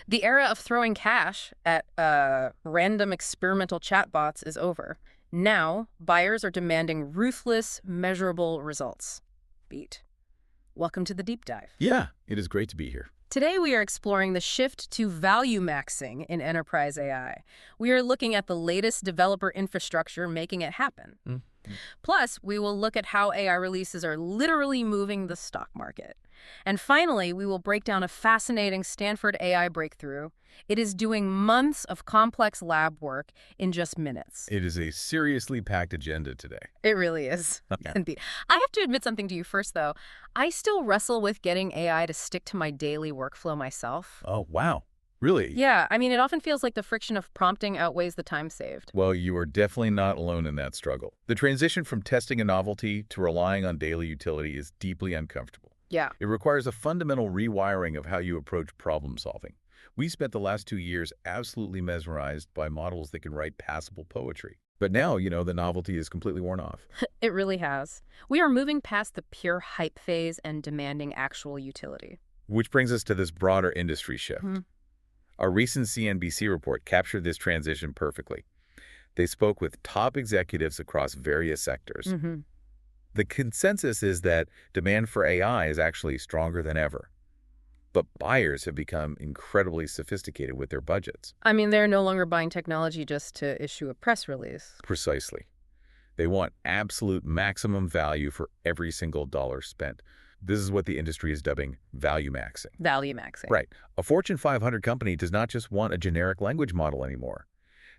The era of throwing cash at random experimental chatbots is over. Now, buyers are demanding ruthless, measurable results. Beat. Welcome to the deep dive. Yeah, it is great to be here. Today, we are exploring the shift to value maxing in enterprise AI. We are looking at the latest developer infrastructure making it happen. Plus, we will look at how AI releases are literally moving the stock market. And finally, we will break down a fascinating Stanford AI breakthrough. It is doing months of complex lab work in just minutes. It is a seriously packed agenda today. It really is. Indeed. I have to admit something to you first, though. I still wrestle with getting AI to stick to my daily workflow myself. Oh, wow. Really? Yeah, I mean, it often feels like the friction of prompting outweighs the time saved. Well, you are definitely not alone in that struggle. The transition from testing a novelty to relying on daily utility is deeply uncomfortable. Yeah. It requires a fundamental rewiring of how you approach problem solving. We spent the last 2 years absolutely mesmerized by models that can write passable poetry. But now, the novelty is completely worn off. It really has. We are moving past the pure hype phase and demanding actual utility. Which brings us to this broader industry shift. A recent CNBC report captured this transition perfectly. They spoke with top executives across various sectors. The consensus is that demand for AI is actually stronger than ever. But buyers have become incredibly sophisticated with their budgets. I mean, they're no longer buying technology just to issue a press release. Precisely. They want absolute maximum value for every single dollar spent. This is what the industry is dubbing value maxing. Value maxing. Right. A Fortune 500 company does not just want a generic language model anymore.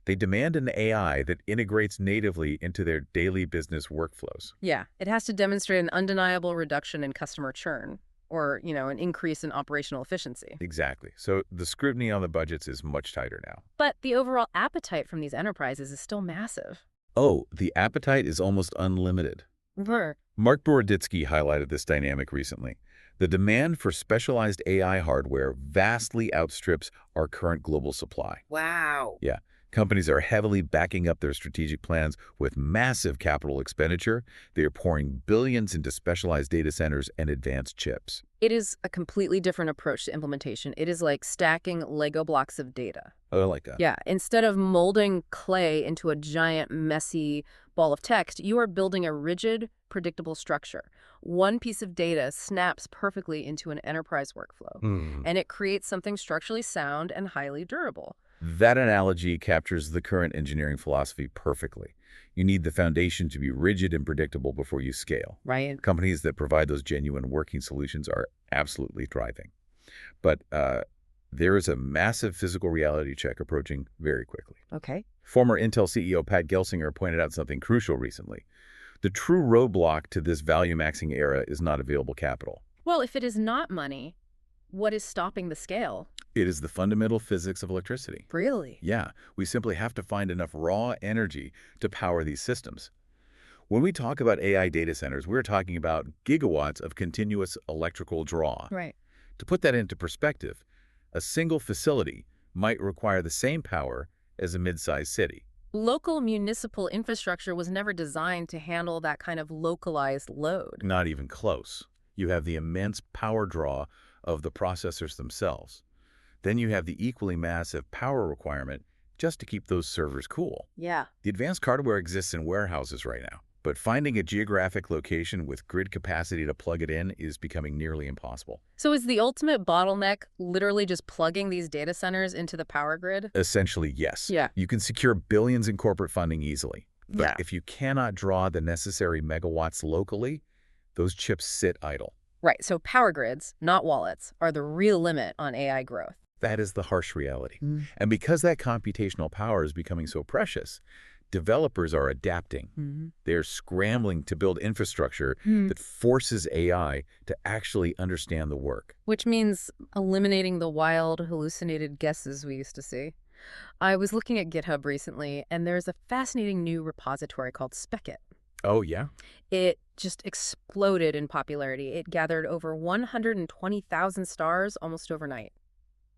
They demand an AI that integrates natively into their daily business workflows. Yeah, it has to demonstrate an undeniable reduction in customer churn or, an increase in operational efficiency. Exactly. So the scrutiny on the budgets is much tighter now. But the overall appetite from these enterprises is still massive. Oh, the appetite is almost unlimited. Mark Boroditsky highlighted this dynamic recently. The demand for specialized AI hardware vastly outstrips our current global supply. Wow. Yeah. Companies are heavily backing up their strategic plans with massive capital expenditure. They are pouring billions into specialized data centers and advanced chips. It is a completely different approach to implementation. It is like stacking Lego blocks of data. Oh, I like that. Yeah, instead of molding clay into a giant, messy ball of text, you are building a rigid, predictable structure. One piece of data snaps perfectly into an enterprise workflow, and it creates something structurally sound and highly durable. That analogy captures the current engineering philosophy perfectly. You need the foundation to be rigid and predictable before you scale. Right. Companies that provide those genuine working solutions are absolutely thriving. But there is a massive physical reality check approaching very quickly. Okay. Former Intel CEO Pat Gelsinger pointed out something crucial recently. The true roadblock to this value maxing era is not available capital. Well, if it is not money, what is stopping the scale? It is the fundamental physics of electricity. Really? Yeah, we simply have to find enough raw energy to power these systems. When we talk about AI data centers, we're talking about gigawatts of continuous electrical draw. Right. To put that into perspective, a single facility might require the same power as a mid-sized city. Local municipal infrastructure was never designed to handle that kind of localized load. Not even close. You have the immense power draw of the processors themselves. Then you have the equally massive power requirement just to keep those servers cool. Yeah. The advanced hardware exists in warehouses right now, but finding a geographic location with grid capacity to plug it in is becoming nearly impossible. So is the ultimate bottleneck literally just plugging these data centers into the power grid? Essentially, yes. Yeah. You can secure billions in corporate funding easily. But Yeah. if you cannot draw the necessary megawatts locally, those chips sit idle. Right, so power grids, not wallets, are the real limit on AI growth. That is the harsh reality. And because that computational power is becoming so precious, developers are adapting. They're scrambling to build infrastructure that forces AI to actually understand the work. Which means eliminating the wild, hallucinated guesses we used to see. I was looking at GitHub recently, and there's a fascinating new repository called Speckit. Oh, yeah? It just exploded in popularity. It gathered over 120,000 stars almost overnight.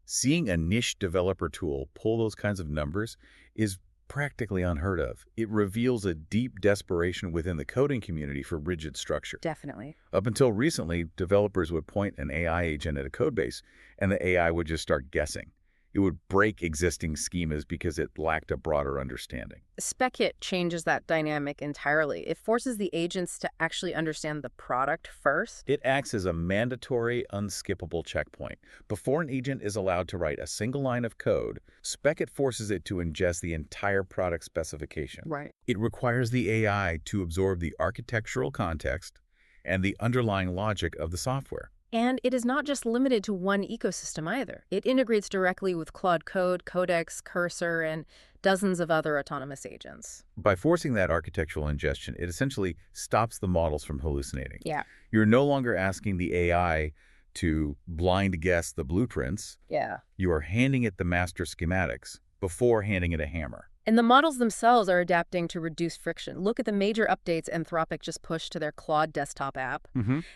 Seeing a niche developer tool pull those kinds of numbers is practically unheard of. It reveals a deep desperation within the coding community for rigid structure. Definitely. Up until recently, developers would point an AI agent at a codebase, and the AI would just start guessing. It would break existing schemas because it lacked a broader understanding. Spec It changes that dynamic entirely. It forces the agents to actually understand the product first. It acts as a mandatory, unskippable checkpoint. Before an agent is allowed to write a single line of code, Spec It forces it to ingest the entire product specification. Right. It requires the AI to absorb the architectural context and the underlying logic of the software. And it is not just limited to one ecosystem either. It integrates directly with Claude Code, Codex, Cursor, and dozens of other autonomous agents. By forcing that architectural ingestion, it essentially stops the models from hallucinating. Yeah. You're no longer asking the AI to blind guess the blueprints. Yeah. You are handing it the master schematics before handing it a hammer. And the models themselves are adapting to reduce friction. Look at the major updates Anthropic just pushed to their Claude desktop app.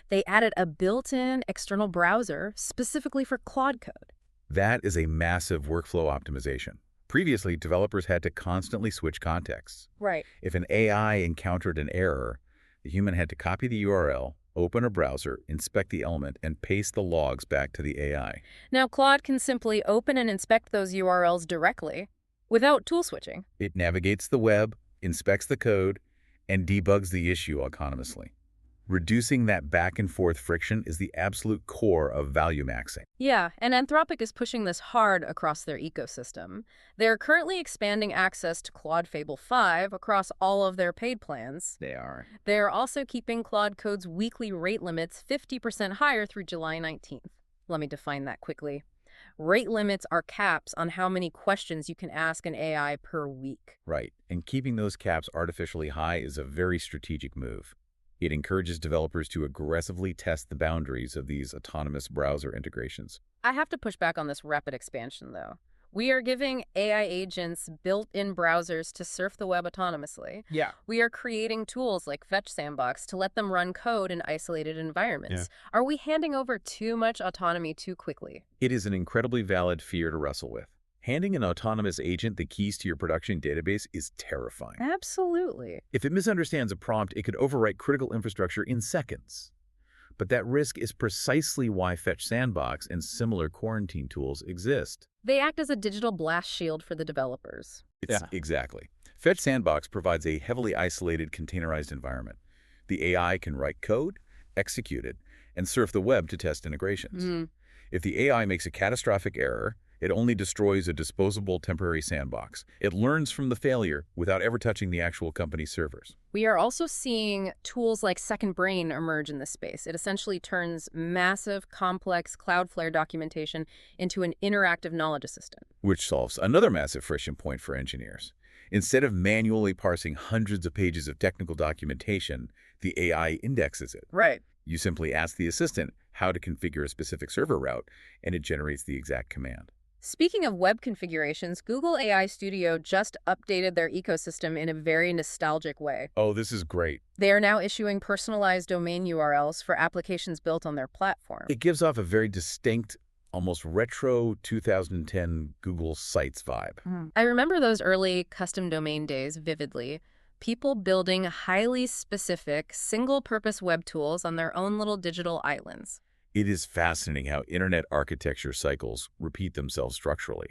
They added a built-in external browser specifically for Claude Code. That is a massive workflow optimization. Previously, developers had to constantly switch contexts. Right. If an AI encountered an error, the human had to copy the URL, open a browser, inspect the element, and paste the logs back to the AI. Now, Claude can simply open and inspect those URLs directly, without tool switching. It navigates the web, inspects the code, and debugs the issue autonomously. Reducing that back-and-forth friction is the absolute core of Valuemaxxing. Yeah, and Anthropic is pushing this hard across their ecosystem. They're currently expanding access to Claude Fable 5 across all of their paid plans. They are. They're also keeping Claude Code's weekly rate limits 50% higher through July 19th. Let me define that quickly. Rate limits are caps on how many questions you can ask an AI per week. Right, and keeping those caps artificially high is a very strategic move. It encourages developers to aggressively test the boundaries of these autonomous browser integrations. I have to push back on this rapid expansion, though. We are giving AI agents built-in browsers to surf the web autonomously. Yeah. We are creating tools like Fetch Sandbox to let them run code in isolated environments. Are we handing over too much autonomy too quickly? It is an incredibly valid fear to wrestle with. Handing an autonomous agent the keys to your production database is terrifying. Absolutely. If it misunderstands a prompt, it could overwrite critical infrastructure in seconds. But that risk is precisely why Fetch Sandbox and similar quarantine tools exist. They act as a digital blast shield for the developers. Exactly. Fetch Sandbox provides a heavily isolated, containerized environment. The AI can write code, execute it, and surf the web to test integrations. If the AI makes a catastrophic error, it only destroys a disposable temporary sandbox. It learns from the failure without ever touching the actual company's servers. We are also seeing tools like Second Brain emerge in this space. It essentially turns massive, complex Cloudflare documentation into an interactive knowledge assistant. Which solves another massive friction point for engineers. Instead of manually parsing hundreds of pages of technical documentation, the AI indexes it. Right. You simply ask the assistant how to configure a specific server route, and it generates the exact command. Speaking of web configurations, Google AI Studio just updated their ecosystem in a very nostalgic way. Oh, this is great. They are now issuing personalized domain URLs for applications built on their platform. It gives off a very distinct, almost retro 2010 Google Sites vibe. I remember those early custom domain days vividly. People building highly specific, single-purpose web tools on their own little digital islands. It is fascinating how internet architecture cycles repeat themselves structurally.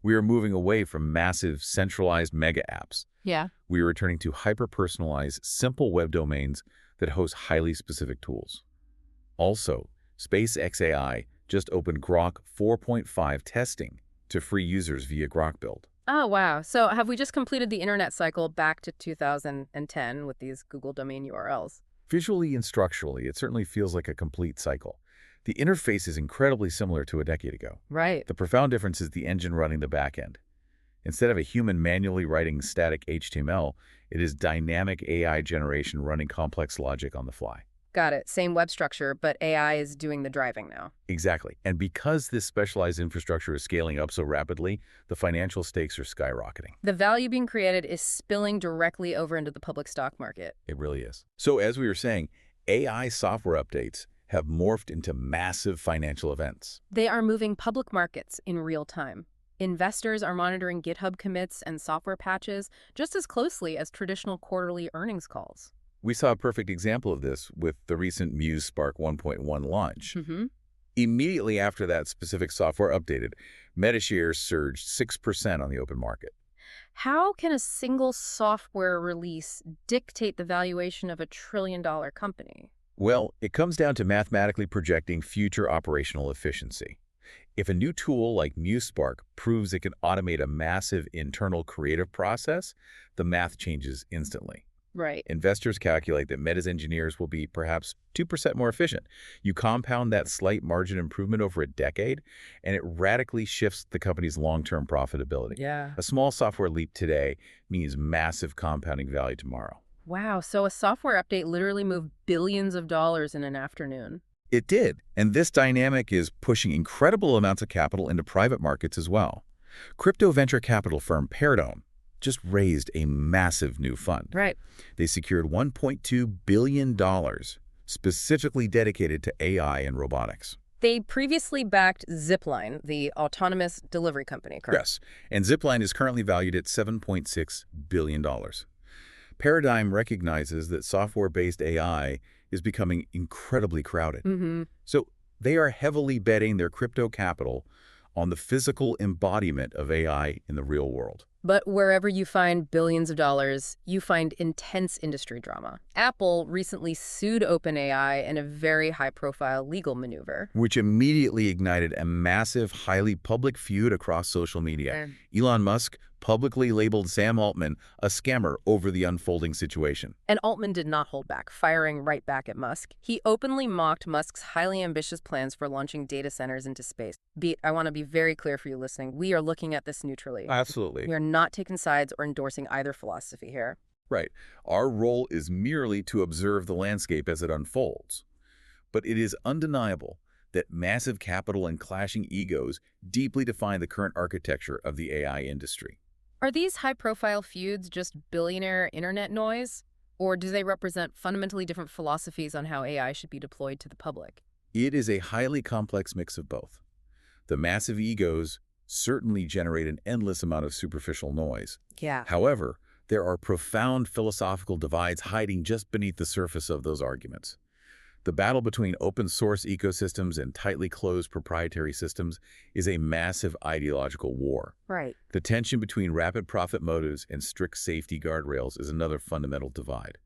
We are moving away from massive, centralized mega apps. Yeah. We are returning to hyper-personalized, simple web domains that host highly specific tools. Also, SpaceX AI just opened Grok 4.5 testing to free users via Grok Build. Oh, wow. So have we just completed the internet cycle back to 2010 with these Google domain URLs? Visually and structurally, it certainly feels like a complete cycle. The interface is incredibly similar to a decade ago. Right. The profound difference is the engine running the backend. Instead of a human manually writing static HTML, it is dynamic AI generation running complex logic on the fly. Got it. Same web structure, but AI is doing the driving now. Exactly. And because this specialized infrastructure is scaling up so rapidly, the financial stakes are skyrocketing. The value being created is spilling directly over into the public stock market. It really is. So as we were saying, AI software updates have morphed into massive financial events. They are moving public markets in real time. Investors are monitoring GitHub commits and software patches just as closely as traditional quarterly earnings calls. We saw a perfect example of this with the recent Muse Spark 1.1 launch. Immediately after that specific software updated, Meta shares surged 6% on the open market. How can a single software release dictate the valuation of a trillion-dollar company? Well, it comes down to mathematically projecting future operational efficiency. If a new tool like MuseSpark proves it can automate a massive internal creative process, the math changes instantly. Right. Investors calculate that Meta's engineers will be perhaps 2% more efficient. You compound that slight margin improvement over a decade, and it radically shifts the company's long-term profitability. Yeah. A small software leap today means massive compounding value tomorrow. Wow, so a software update literally moved billions of dollars in an afternoon. It did, and this dynamic is pushing incredible amounts of capital into private markets as well. Crypto venture capital firm Paradigm just raised a massive new fund. Right. They secured $1.2 billion specifically dedicated to AI and robotics. They previously backed Zipline, the autonomous delivery company, correct? Yes, and Zipline is currently valued at $7.6 billion. Paradigm recognizes that software-based AI is becoming incredibly crowded. So they are heavily betting their crypto capital on the physical embodiment of AI in the real world. But wherever you find billions of dollars, you find intense industry drama. Apple recently sued OpenAI in a very high-profile legal maneuver, Which immediately ignited a massive, highly public feud across social media. Elon Musk publicly labeled Sam Altman a scammer over the unfolding situation. And Altman did not hold back, firing right back at Musk. He openly mocked Musk's highly ambitious plans for launching data centers into space. Beat, I want to be very clear for you listening. We are looking at this neutrally. Absolutely. We are not taking sides or endorsing either philosophy here. Right. Our role is merely to observe the landscape as it unfolds. But it is undeniable that massive capital and clashing egos deeply define the current architecture of the AI industry. Are these high-profile feuds just billionaire internet noise? Or do they represent fundamentally different philosophies on how AI should be deployed to the public? It is a highly complex mix of both. The massive egos certainly generate an endless amount of superficial noise. Yeah. However, there are profound philosophical divides hiding just beneath the surface of those arguments. The battle between open-source ecosystems and tightly closed proprietary systems is a massive ideological war. Right. The tension between rapid profit motives and strict safety guardrails is another fundamental divide.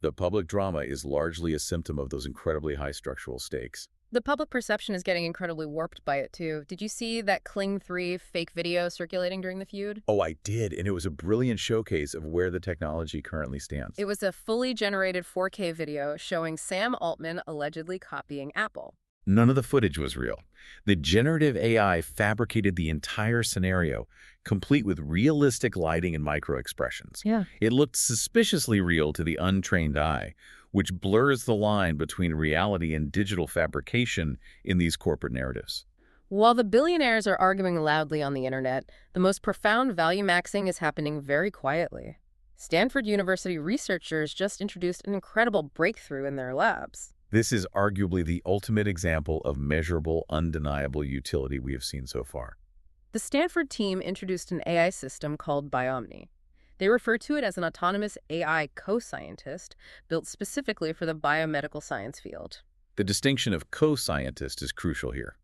The public drama is largely a symptom of those incredibly high structural stakes. The public perception is getting incredibly warped by it, too. Did you see that Kling 3 fake video circulating during the feud? Oh, I did, and it was a brilliant showcase of where the technology currently stands. It was a fully generated 4K video showing Sam Altman allegedly copying Apple. None of the footage was real. The generative AI fabricated the entire scenario, complete with realistic lighting and micro-expressions. Yeah. It looked suspiciously real to the untrained eye, which blurs the line between reality and digital fabrication in these corporate narratives. While the billionaires are arguing loudly on the internet, the most profound value maxing is happening very quietly. Stanford University researchers just introduced an incredible breakthrough in their labs. This is arguably the ultimate example of measurable, undeniable utility we have seen so far. The Stanford team introduced an AI system called Biomni. They refer to it as an autonomous AI co-scientist built specifically for the biomedical science field. The distinction of co-scientist is crucial here.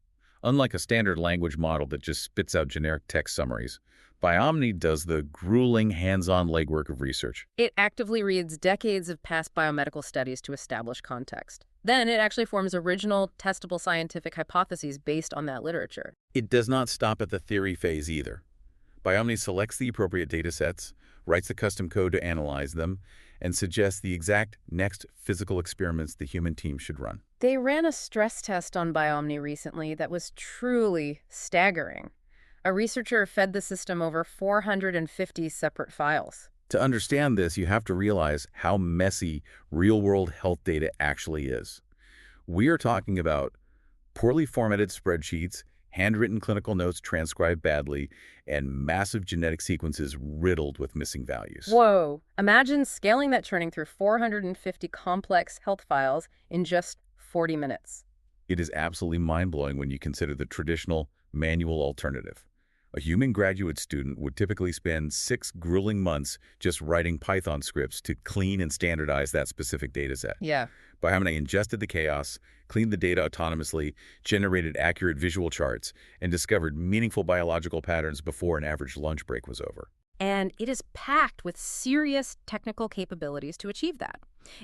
Unlike a standard language model that just spits out generic text summaries, Biomni does the grueling hands-on legwork of research. It actively reads decades of past biomedical studies to establish context. Then it actually forms original, testable scientific hypotheses based on that literature. It does not stop at the theory phase either. Biomni selects the appropriate data sets, writes the custom code to analyze them, and suggests the exact next physical experiments the human team should run. They ran a stress test on Biomni recently that was truly staggering. A researcher fed the system over 450 separate files. To understand this, you have to realize how messy real-world health data actually is. We are talking about poorly formatted spreadsheets, handwritten clinical notes transcribed badly, and massive genetic sequences riddled with missing values. Whoa! Imagine scaling that churning through 450 complex health files in just 40 minutes. It is absolutely mind-blowing when you consider the traditional manual alternative. A human graduate student would typically spend 6 grueling months just writing Python scripts to clean and standardize that specific dataset. Yeah. Biomni ingested the chaos, cleaned the data autonomously, generated accurate visual charts, and discovered meaningful biological patterns before an average lunch break was over. And it is packed with serious technical capabilities to achieve that.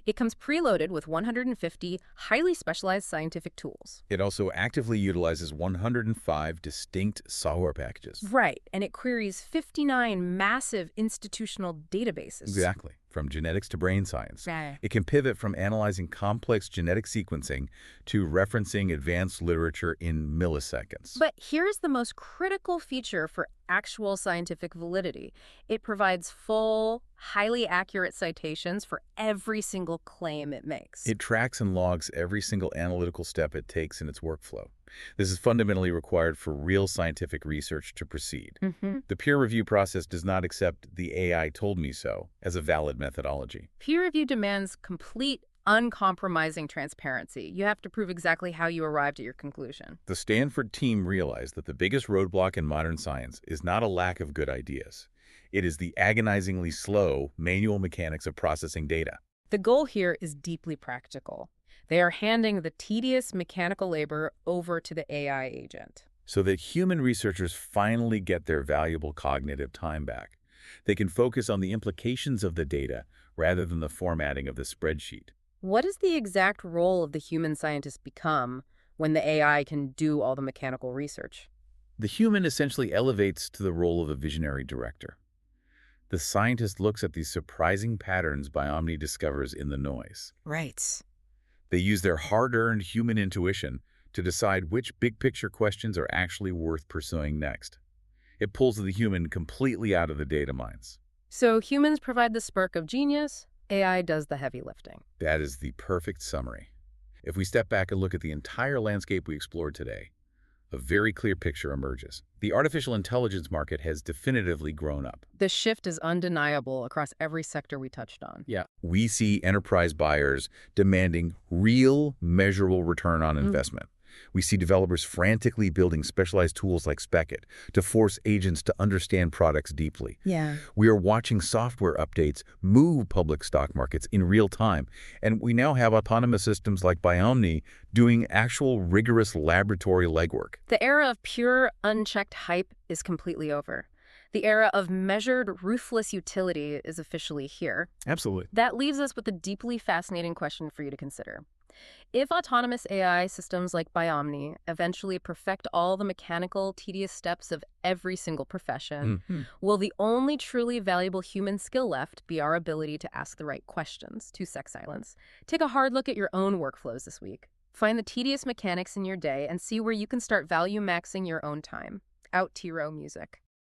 It comes preloaded with 150 highly specialized scientific tools. It also actively utilizes 105 distinct software packages. Right, and it queries 59 massive institutional databases. Exactly. From genetics to brain science. Right. It can pivot from analyzing complex genetic sequencing to referencing advanced literature in milliseconds. But here's the most critical feature for actual scientific validity. It provides full, highly accurate citations for every single claim it makes. It tracks and logs every single analytical step it takes in its workflow. This is fundamentally required for real scientific research to proceed. The peer review process does not accept the AI told me so as a valid methodology. Peer review demands complete, uncompromising transparency. You have to prove exactly how you arrived at your conclusion. The Stanford team realized that the biggest roadblock in modern science is not a lack of good ideas. It is the agonizingly slow manual mechanics of processing data. The goal here is deeply practical. They are handing the tedious mechanical labor over to the AI agent. So that human researchers finally get their valuable cognitive time back. They can focus on the implications of the data rather than the formatting of the spreadsheet. What does the exact role of the human scientist become when the AI can do all the mechanical research? The human essentially elevates to the role of a visionary director. The scientist looks at these surprising patterns Biomni discovers in the noise. Right. They use their hard-earned human intuition to decide which big-picture questions are actually worth pursuing next. It pulls the human completely out of the data mines. So humans provide the spark of genius, AI does the heavy lifting. That is the perfect summary. If we step back and look at the entire landscape we explored today, a very clear picture emerges. The artificial intelligence market has definitively grown up. The shift is undeniable across every sector we touched on. Yeah. We see enterprise buyers demanding real, measurable return on investment. We see developers frantically building specialized tools like SpaceX to force agents to understand products deeply. Yeah. We are watching software updates move public stock markets in real time, and we now have autonomous systems like Biomni doing actual rigorous laboratory legwork. The era of pure, unchecked hype is completely over. The era of measured, ruthless utility is officially here. Absolutely. That leaves us with a deeply fascinating question for you to consider. If autonomous AI systems like Biomni eventually perfect all the mechanical, tedious steps of every single profession, will the only truly valuable human skill left be our ability to ask the right questions? 2-sec silence. Take a hard look at your own workflows this week. Find the tedious mechanics in your day and see where you can start value maxing your own time. Out T-Row music.